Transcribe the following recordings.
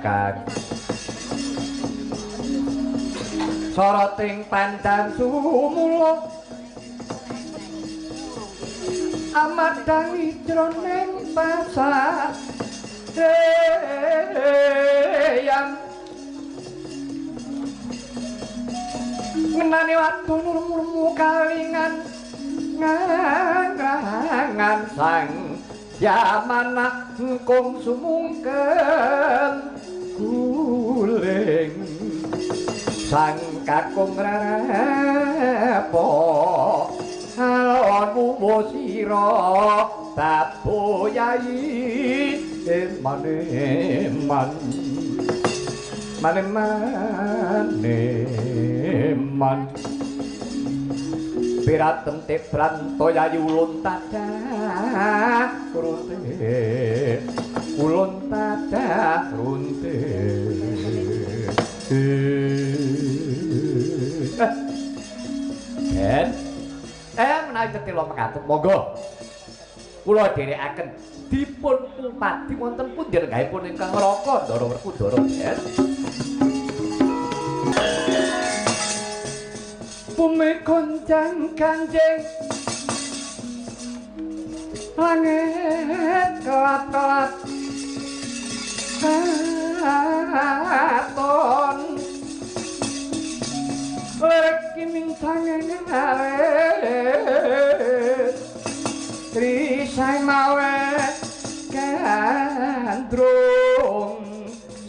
Kang soroting pandang sumula amadang jroning pasar yang ngenani watu murmu kalingan ngangan sang yamana kung sumungken guling sang kakung rapo alon bubo sira taboyai maneman piratem tebran toyayu ulun tadah runte ulun tadah runte menawi tetelo mekaten monggo kula dherekaken dipun upadi wonten pundi renggaipun ingkang Raka Ndara Werkudara bumi goncang ganjing langit kelap-kelap katon lirik kiming sangeng alit trisai mawe gandrung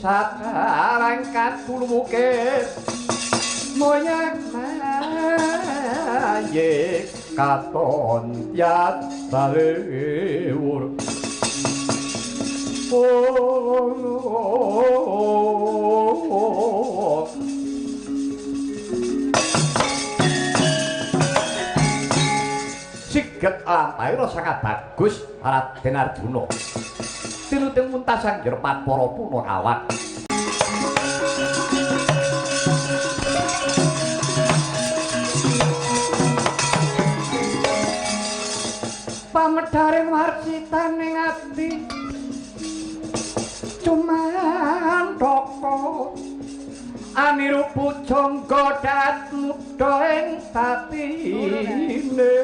sakarang katulukit moyak mayek katon yat balewur siget lampaira sangat bagus Raden Arjuna tinuting muntasan jerpat para punakawan pamedharing warsitaning ati cumantaka aniru pujangga dat muda ing tatine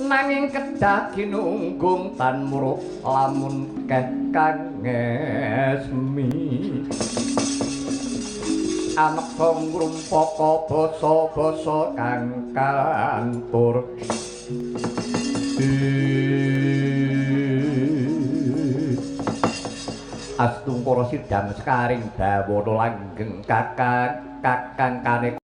nanging kedah ginunggung tan muruh lamun kang esmi ameksa ngrumpaka basa-basa kang kalantur Astungkara sidam sekaring dawana langgeng kakang kane